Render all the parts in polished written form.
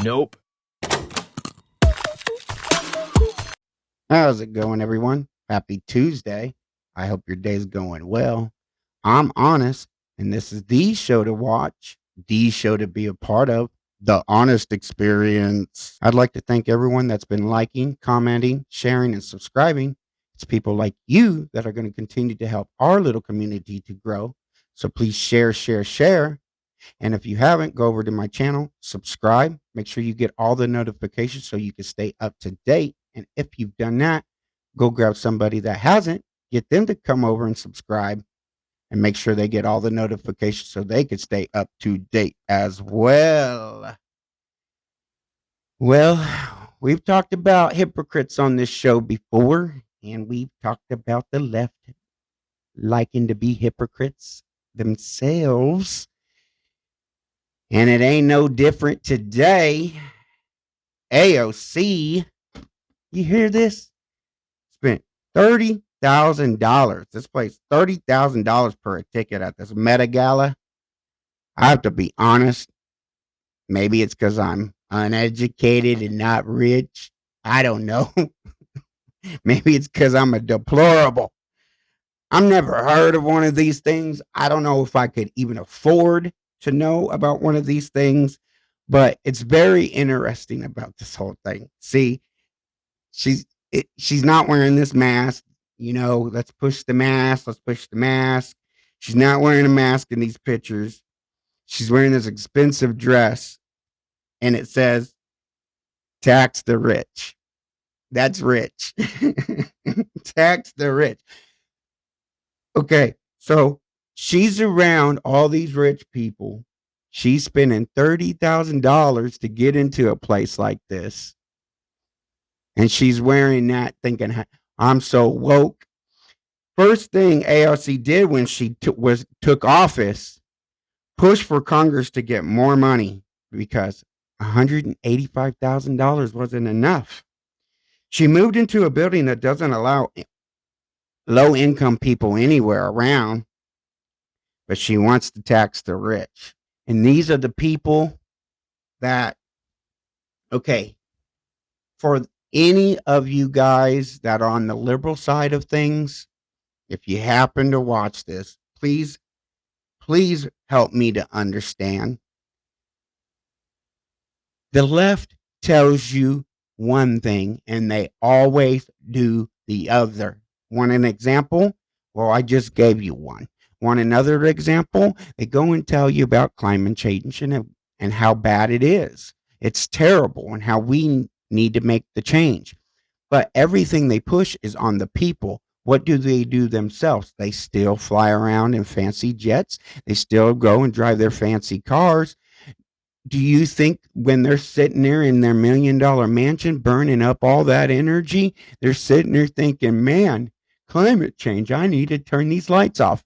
Nope. How's it going, everyone? Happy Tuesday. I hope your day's going well. I'm Honest, and this is the show to watch, the show to be a part of, the Honest Experience. I'd like to thank everyone that's been liking, commenting, sharing, and subscribing. It's people like you that are going to continue to help our little community to grow. So please share, share, share. And if you haven't, go over to my channel, subscribe, make sure you get all the notifications so you can stay up to date. And if you've done that, go grab somebody that hasn't, get them to come over and subscribe and make sure they get all the notifications so they can stay up to date as well. Well, we've talked about hypocrites on this show before, and we've talked about the left liking to be hypocrites themselves. And it ain't no different today. AOC, you hear this? Spent $30,000. This place, $30,000 per a ticket at this Meta Gala. I have to be honest. Maybe it's because I'm uneducated and not rich. I don't know. Maybe it's because I'm a deplorable. I've never heard of one of these things. I don't know if I could even afford to know about one of these things, but it's very interesting about this whole thing. See, she's not wearing this mask. You know, let's push the mask. Let's push the mask. She's not wearing a mask in these pictures. She's wearing this expensive dress, and it says, "Tax the rich." That's rich. Tax the rich. Okay, so she's around all these rich people. She's spending $30,000 to get into a place like this. And she's wearing that thinking, I'm so woke. First thing AOC did when she took office, push for Congress to get more money because $185,000 wasn't enough. She moved into a building that doesn't allow low income people anywhere around, but she wants to tax the rich. And these are the people that, okay, for any of you guys that are on the liberal side of things, if you happen to watch this, please help me to understand. The left tells you one thing and they always do the other. Want an example? Well, I just gave you one. Want another example? They go and tell you about climate change and how bad it is. It's terrible and how we need to make the change. But everything they push is on the people. What do they do themselves? They still fly around in fancy jets. They still go and drive their fancy cars. Do you think when they're sitting there in their $1 million mansion burning up all that energy, they're sitting there thinking, man, climate change, I need to turn these lights off?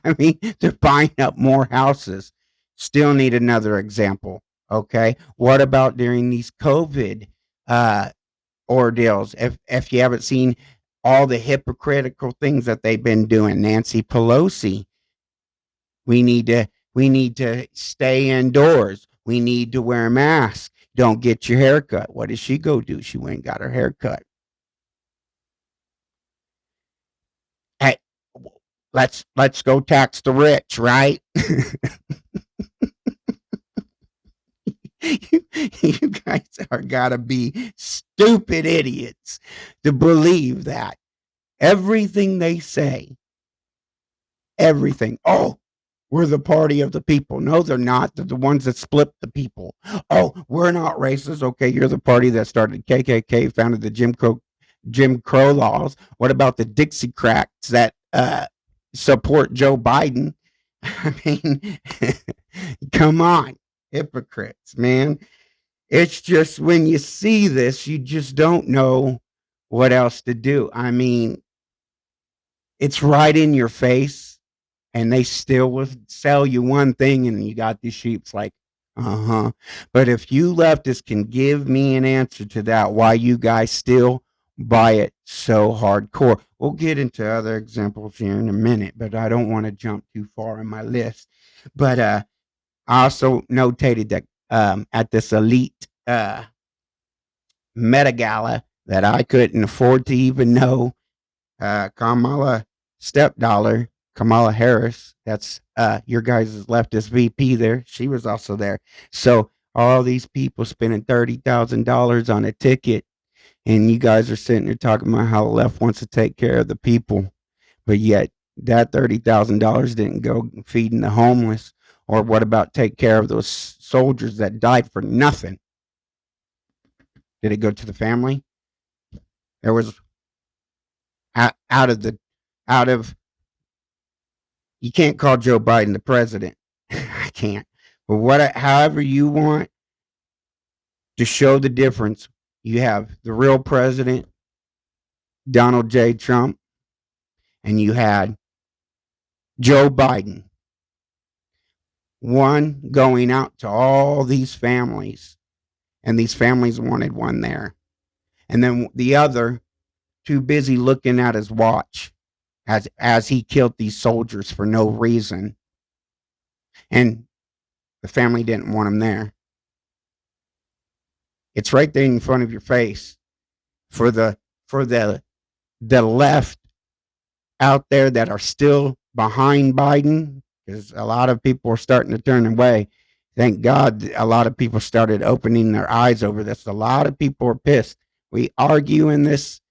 I mean, they're buying up more houses. Still need another example. Okay. What about during these COVID ordeals? If you haven't seen all the hypocritical things that they've been doing, Nancy Pelosi, we need to stay indoors. We need to wear a mask. Don't get your hair cut. What does she go do? She went and got her hair cut. Hey, let's go tax the rich, right? You guys are gotta be stupid idiots to believe that everything they say, everything. Oh, we're the party of the people. No, they're not. They're the ones that split the people. Oh, we're not racist. Okay, you're the party that started KKK, founded the Jim Crow laws. What about the Dixiecrats that support Joe Biden? I mean, come on, hypocrites, man. It's just when you see this, you just don't know what else to do. I mean, it's right in your face. And they still will sell you one thing, and you got these sheeps like, But if you leftists can give me an answer to that, why you guys still buy it so hardcore. We'll get into other examples here in a minute, but I don't want to jump too far in my list. But I also notated that at this elite uh, Met Gala that I couldn't afford to even know. Kamala stepdaughter, Kamala Harris, that's your guys' leftist VP there. She was also there. So all these people spending $30,000 on a ticket, and you guys are sitting there talking about how the left wants to take care of the people, but yet that $30,000 didn't go feeding the homeless. Or what about take care of those soldiers that died for nothing? Did it go to the family? There was out of the out of you can't call Joe Biden the president. I can't. But however you want to show the difference, you have the real president, Donald J. Trump, and you had Joe Biden. One going out to all these families, and these families wanted one there. And then the other too busy looking at his watch as he killed these soldiers for no reason. And the family didn't want him there. It's right there in front of your face. For the left out there that are still behind Biden, because a lot of people are starting to turn away. Thank God a lot of people started opening their eyes over this. A lot of people are pissed. We argue in this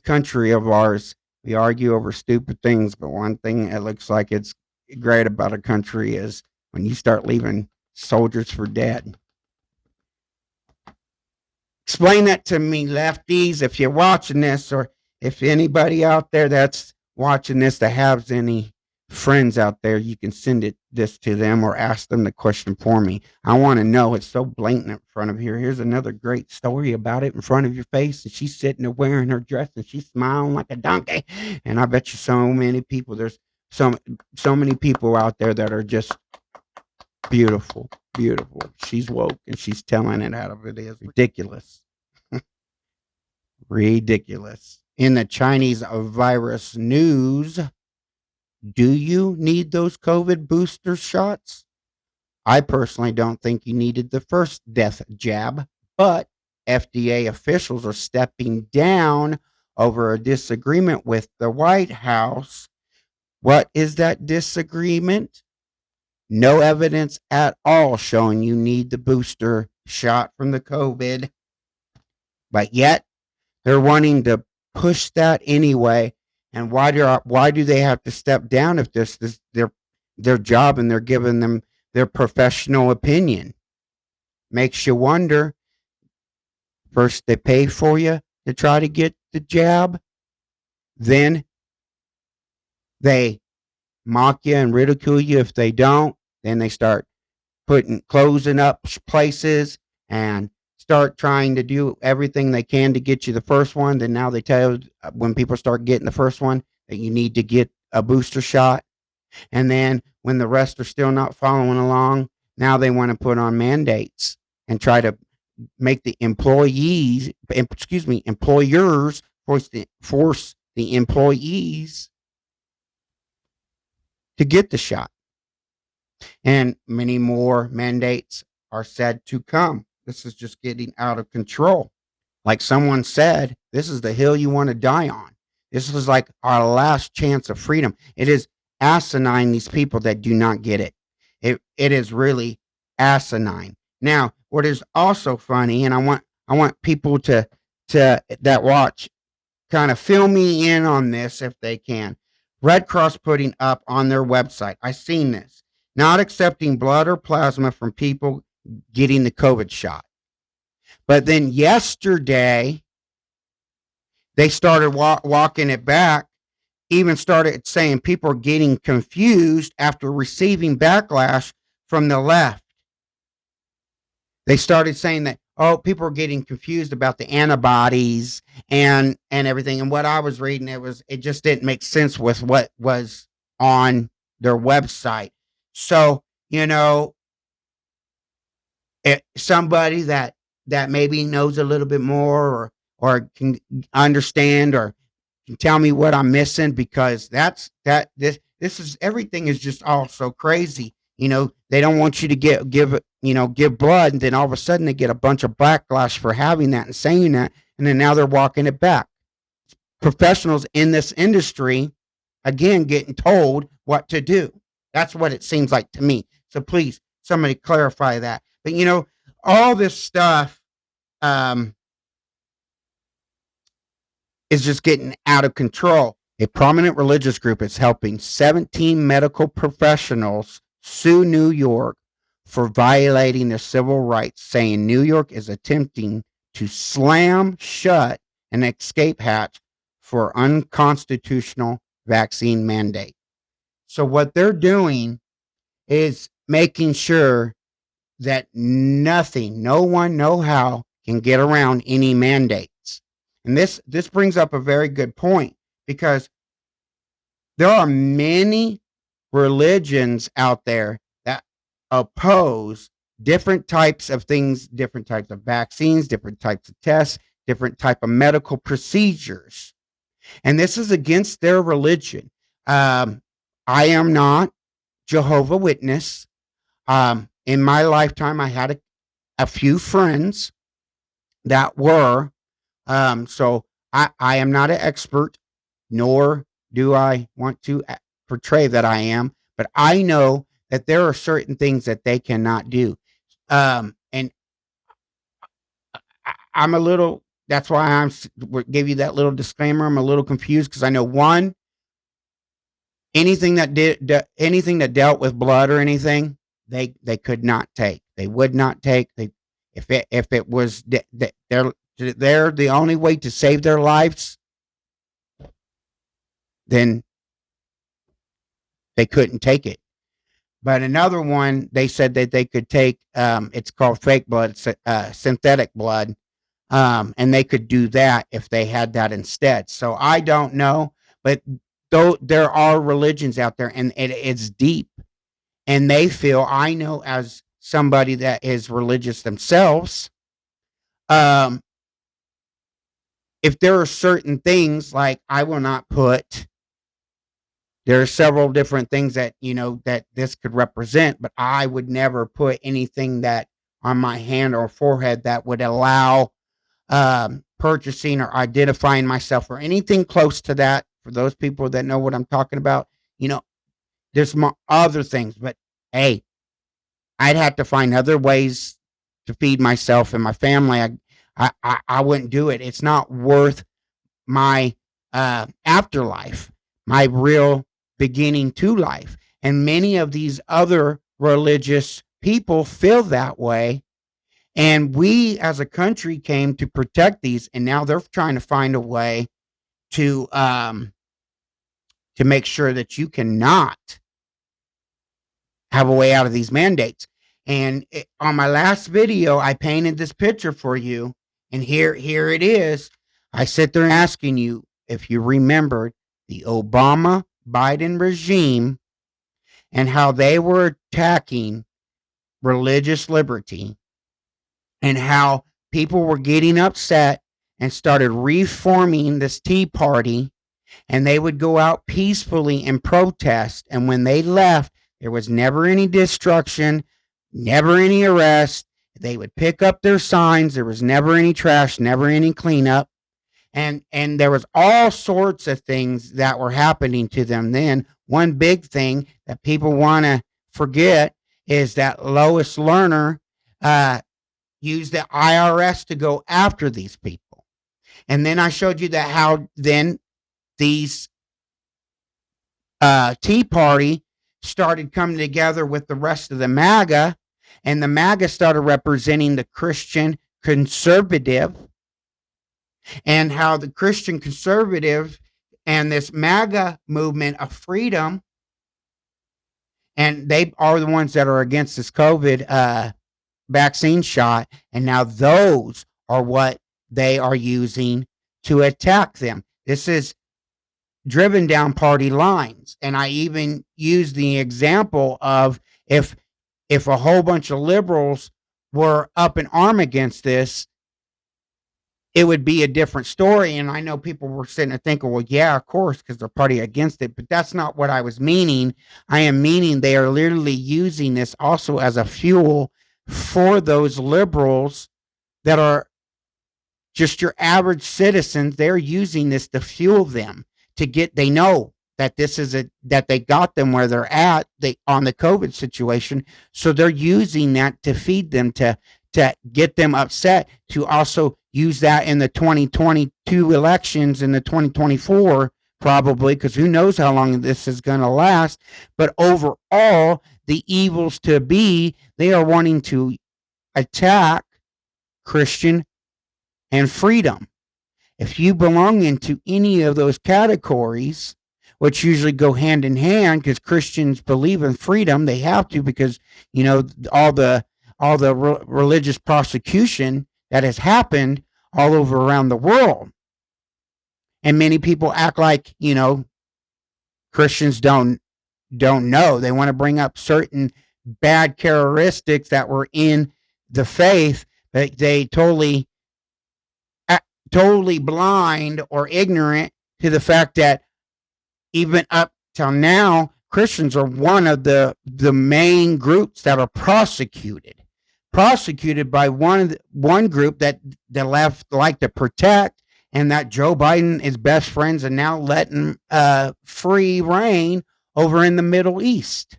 country of ours. We argue over stupid things, but one thing it looks like it's great about a country is when you start leaving soldiers for dead. Explain that to me, lefties, if you're watching this, or if anybody out there that's watching this that has any friends out there, you can send this to them or ask them the question for me. I want to know. It's so blatant in front of you. Here's another great story about it in front of your face. And she's sitting there wearing her dress and she's smiling like a donkey. And I bet you so many people, there's so many people out there that are just beautiful. She's woke and she's telling it out of it is ridiculous. Ridiculous. In the Chinese virus news, do you need those COVID booster shots? I personally don't think you needed the first death jab, but FDA officials are stepping down over a disagreement with the White House. What is that disagreement? No evidence at all showing you need the booster shot from the COVID, but yet they're wanting to push that anyway. And why do they have to step down if this is their job and they're giving them their professional opinion? Makes you wonder. First they pay for you to try to get the jab, then they mock you and ridicule you if they don't. Then they start closing up places and start trying to do everything they can to get you the first one. Then now they tell you when people start getting the first one that you need to get a booster shot. And then when the rest are still not following along, now they want to put on mandates and try to make the employers force the employees to get the shot. And many more mandates are said to come. This is just getting out of control. Like someone said, this is the hill you want to die on. This is like our last chance of freedom. It is asinine, these people that do not get it. It is really asinine. Now, what is also funny, and I want people to that watch kind of fill me in on this if they can. Red Cross putting up on their website, I seen this, not accepting blood or plasma from people getting the COVID shot. But then yesterday, they started walking it back, even started saying people are getting confused after receiving backlash from the left. They started saying that, people are getting confused about the antibodies and everything. And what I was reading, it just didn't make sense with what was on their website. So, somebody that maybe knows a little bit more or can understand or can tell me what I'm missing, because this is everything is just all so crazy. They don't want you to give blood, and then all of a sudden they get a bunch of backlash for having that and saying that, and then now they're walking it back. Professionals in this industry, again, getting told what to do. That's what it seems like to me. So please, somebody clarify that. But all this stuff is just getting out of control. A prominent religious group is helping 17 medical professionals sue New York for violating their civil rights, saying New York is attempting to slam shut an escape hatch for unconstitutional vaccine mandate. So what they're doing is making sure that no one, no how can get around any mandates. And this brings up a very good point, because there are many religions out there that oppose different types of things, different types of vaccines, different types of tests, different type of medical procedures. And this is against their religion. I am not Jehovah's Witness. In my lifetime, I had a few friends that were. So I am not an expert, nor do I want to portray that I am, but I know that there are certain things that they cannot do. And I'm a little, that's why gave you that little disclaimer. I'm a little confused, because I know anything that dealt with blood or anything, they could not take. They would not take. If it was they're the only way to save their lives, then they couldn't take it. But another one, they said that they could take, it's called fake blood, synthetic blood, and they could do that if they had that instead. So I don't know, but though there are religions out there, and it's deep, and they feel, I know as somebody that is religious themselves, if there are certain things, like I will not put, there are several different things that, that this could represent, but I would never put anything that on my hand or forehead that would allow purchasing or identifying myself or anything close to that. For those people that know what I'm talking about, there's other things, but hey, I'd have to find other ways to feed myself and my family. I wouldn't do it. It's not worth my afterlife, my real beginning to life. And many of these other religious people feel that way. And we as a country came to protect these, and now they're trying to find a way to make sure that you cannot have a way out of these mandates. And on my last video, I painted this picture for you, and here it is. I sit there asking you if you remembered the Obama-Biden regime and how they were attacking religious liberty, and how people were getting upset and started reforming this Tea Party, and they would go out peacefully and protest. And when they left, there was never any destruction, never any arrest. They would pick up their signs. There was never any trash, never any cleanup. And there was all sorts of things that were happening to them then. One big thing that people want to forget is that Lois Lerner used the IRS to go after these people. And then I showed you that how then these Tea Party started coming together with the rest of the MAGA, and the MAGA started representing the Christian conservative, and how the Christian conservative and this MAGA movement of freedom, and they are the ones that are against this COVID vaccine shot, and now those are what they are using to attack them. This is driven down party lines. And I even use the example of if a whole bunch of liberals were up in arm against this, it would be a different story. And I know people were sitting there thinking, well, yeah, of course, because they're party against it. But that's not what I was meaning. I am meaning they are literally using this also as a fuel for those liberals that are just your average citizens. They're using this to fuel them to get, they know that this is that they got them where they're at on the COVID situation. So they're using that to feed them, to get them upset, to also use that in the 2022 elections, in the 2024, probably, because who knows how long this is going to last. But overall, the evils to be, they are wanting to attack Christian and freedom. If you belong into any of those categories, which usually go hand in hand, because Christians believe in freedom, they have to, because all the religious prosecution that has happened all over around the world, and many people act like Christians don't know. They want to bring up certain bad characteristics that were in the faith, but they totally blind or ignorant to the fact that even up till now, Christians are one of the main groups that are prosecuted by one group that the left like to protect, and that Joe Biden is best friends and now letting free reign over in the Middle East.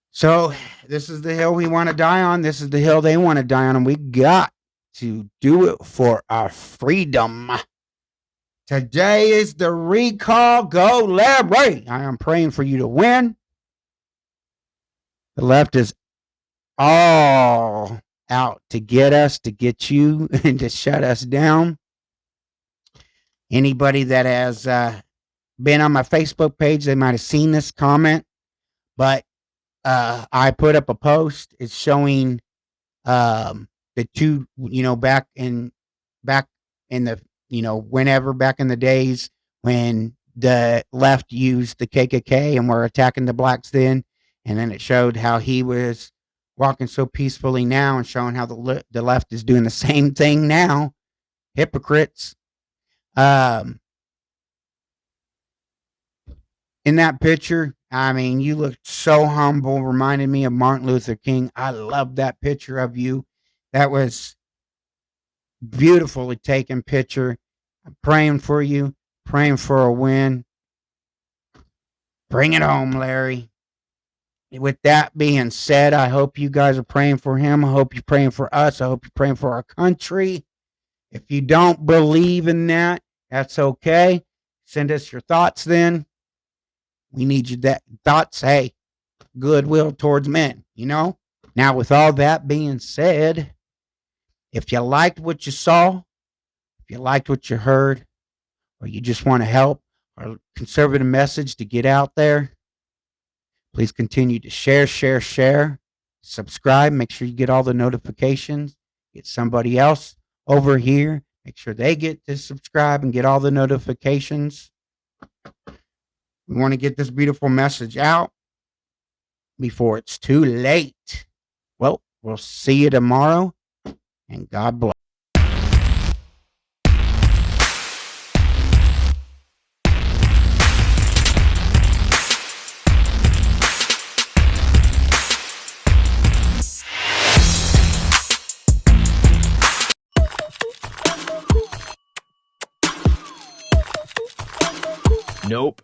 So this is the hill we want to die on. This is the hill they want to die on, and we got to do it for our freedom. Today is the recall. Go Larry. I am praying for you to win. The left is all out to get us, to get you, and to shut us down. Anybody that has been on my Facebook page, they might have seen this comment, but I put up a post. It's showing the two, back in the, whenever back in the days when the left used the KKK and were attacking the blacks then. And then it showed how he was walking so peacefully now, and showing how the left is doing the same thing now. Hypocrites. In that picture, I mean, you looked so humble, reminded me of Martin Luther King. I love that picture of you. That was beautifully taken picture. I'm praying for you, praying for a win. Bring it home, Larry. With that being said, I hope you guys are praying for him. I hope you're praying for us. I hope you're praying for our country. If you don't believe in that, that's okay. Send us your thoughts then. We need you that thoughts. Hey, goodwill towards men, Now, with all that being said, if you liked what you saw, if you liked what you heard, or you just want to help our conservative message to get out there, please continue to share, subscribe, make sure you get all the notifications, get somebody else over here, make sure they get to subscribe and get all the notifications. We want to get this beautiful message out before it's too late. Well, we'll see you tomorrow, and God bless. Nope.